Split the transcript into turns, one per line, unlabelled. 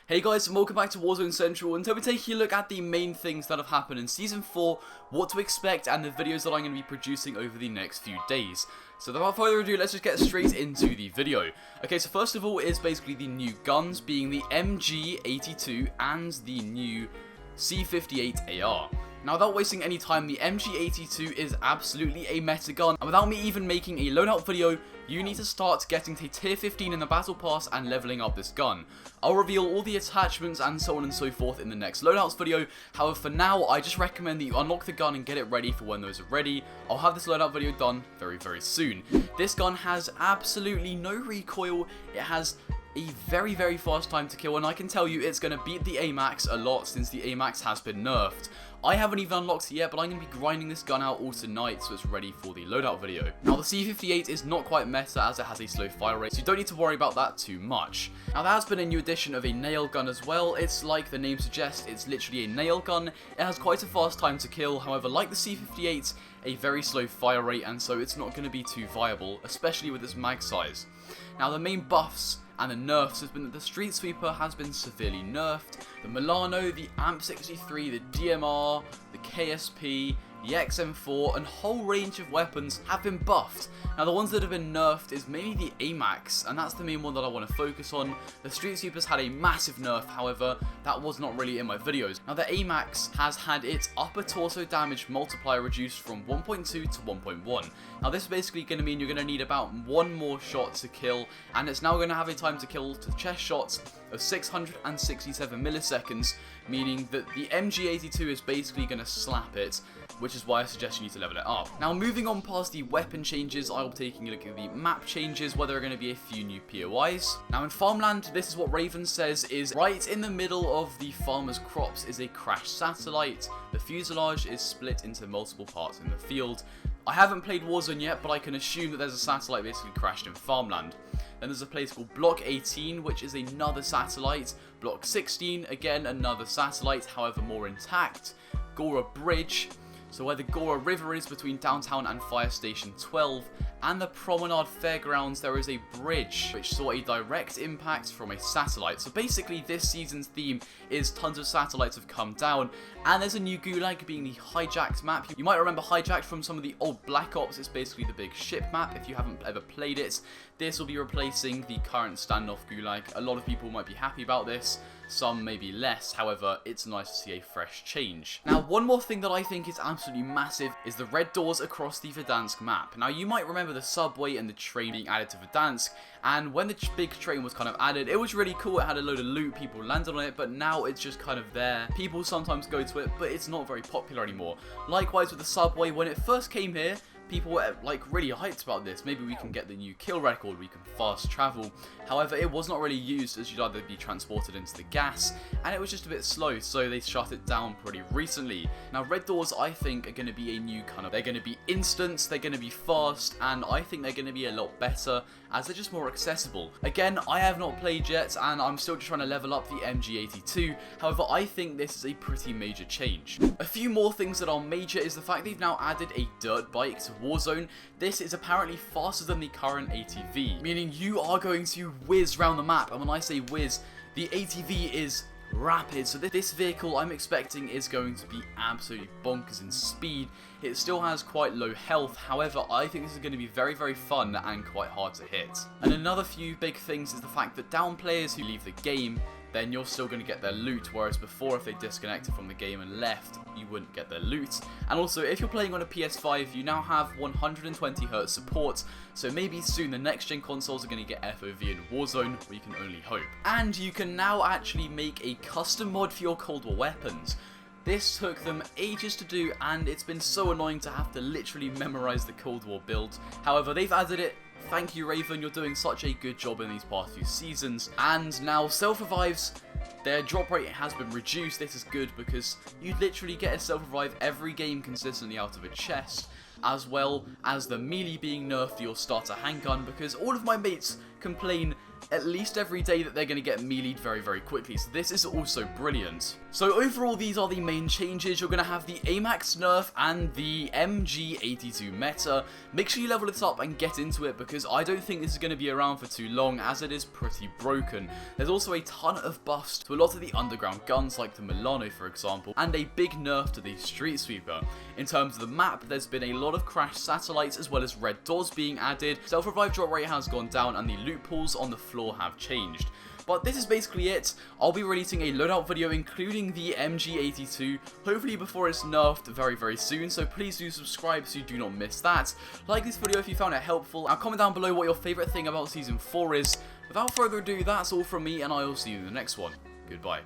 Hey guys, and welcome back to Warzone Central, and today we're taking a look at the main things that have happened in Season 4, what to expect, and the videos that I'm going to be producing over the next few days. So without further ado, let's just get straight into the video. Okay, so first of all is basically the new guns, being the MG82 and the new C58 AR. Now, without wasting any time, the MG82 is absolutely a meta gun, and without me even making a loadout video, you need to start getting to tier 15 in the battle pass and leveling up this gun. I'll reveal all the attachments and so on and so forth in the next loadouts video. However, for now, I just recommend that you unlock the gun and get it ready for when those are ready. I'll have this loadout video done very, very soon. This gun has absolutely no recoil. It has a very, very fast time to kill, and I can tell you it's going to beat the AMAX a lot since the AMAX has been nerfed. I haven't even unlocked it yet, but I'm going to be grinding this gun out all tonight so it's ready for the loadout video. Now, the C58 is not quite meta as it has a slow fire rate, so you don't need to worry about that too much. Now, there has been a new addition of a nail gun as well. It's like the name suggests, it's literally a nail gun. It has quite a fast time to kill, however, like the C58, a very slow fire rate, and so it's not going to be too viable, especially with this mag size. Now, the main buffs and the nerfs has been that the Street Sweeper has been severely nerfed, the Milano, the AMP63, the DMR, the KSP, the XM4, and a whole range of weapons have been buffed. Now, the ones that have been nerfed is mainly the AMAX, and that's the main one that I want to focus on. The Street Sweepers had a massive nerf, however, that was not really in my videos. Now, the AMAX has had its upper torso damage multiplier reduced from 1.2 to 1.1. Now, this is basically going to mean you're going to need about one more shot to kill, and it's now going to have a time to kill to chest shots of 667 milliseconds, meaning that the MG82 is basically going to slap it, which is why I suggest you need to level it up. Now, moving on past the weapon changes, I will be taking a look at the map changes, where there are going to be a few new POIs. Now, in Farmland, this is what Raven says is right in the middle of the farmer's crops is a crashed satellite. The fuselage is split into multiple parts in the field. I haven't played Warzone yet, but I can assume that there's a satellite basically crashed in Farmland. Then there's a place called Block 18, which is another satellite. Block 16, again another satellite, however more intact. Gora Bridge, so where the Gora River is between downtown and Fire Station 12, and the Promenade Fairgrounds, there is a bridge which saw a direct impact from a satellite. So basically this season's theme is tons of satellites have come down, and there's a new gulag being the Hijacked map. You might remember Hijacked from some of the old Black Ops. It's basically the big ship map if you haven't ever played it. This will be replacing the current standoff gulag. A lot of people might be happy about this, some maybe less, however, it's nice to see a fresh change. Now, one more thing that I think is absolutely massive is the red doors across the Verdansk map. Now, you might remember the subway and the train being added to Verdansk, and when the big train was kind of added, it was really cool. It had a load of loot, people landed on it, but now it's just kind of there. People sometimes go to it, but it's not very popular anymore. Likewise with the subway, when it first came here, people were like really hyped about this. Maybe we can get the new kill record, we can fast travel. However, it was not really used, as you'd either be transported into the gas, and it was just a bit slow, so they shut it down pretty recently. Now, red doors, I think, are going to be a new kind of, they're going to be instant, they're going to be fast, and I think they're going to be a lot better, as they're just more accessible. Again, I have not played yet, and I'm still just trying to level up the MG82, however, I think this is a pretty major change. A few more things that are major is the fact they've now added a dirt bike to Warzone. This is apparently faster than the current ATV, meaning you are going to whiz around the map, and when I say whiz, the ATV is rapid, so this vehicle I'm expecting is going to be absolutely bonkers in speed. It still has quite low health, however, I think this is going to be very, very fun and quite hard to hit. And another few big things is the fact that down players who leave the game, then you're still going to get their loot, whereas before, if they disconnected from the game and left, you wouldn't get their loot. And also, if you're playing on a PS5, you now have 120Hz support, so maybe soon the next gen consoles are going to get FOV in Warzone, we can only hope. And you can now actually make a custom mod for your Cold War weapons. This took them ages to do, and it's been so annoying to have to literally memorize the Cold War build. However, they've added it. Thank you, Raven, you're doing such a good job in these past few seasons. And now self-revives, their drop rate has been reduced. This is good because you literally get a self-revive every game consistently out of a chest, as well as the melee being nerfed to your starter handgun, because all of my mates complain at least every day that they're going to get melee'd very, very quickly. So this is also brilliant. So overall, these are the main changes. You're going to have the AMAX nerf and the MG82 meta. Make sure you level it up and get into it, because I don't think this is going to be around for too long, as it is pretty broken. There's also a ton of buffs to a lot of the underground guns, like the Milano for example, and a big nerf to the Street Sweeper. In terms of the map, there's been a lot of crashed satellites as well as red doors being added, self-revive drop rate has gone down, and the loot pools on the floor have changed. But this is basically it. I'll be releasing a loadout video including the MG82, hopefully before it's nerfed very, very soon, so please do subscribe so you do not miss that. Like this video if you found it helpful, and comment down below what your favourite thing about Season 4 is. Without further ado, that's all from me, and I will see you in the next one. Goodbye.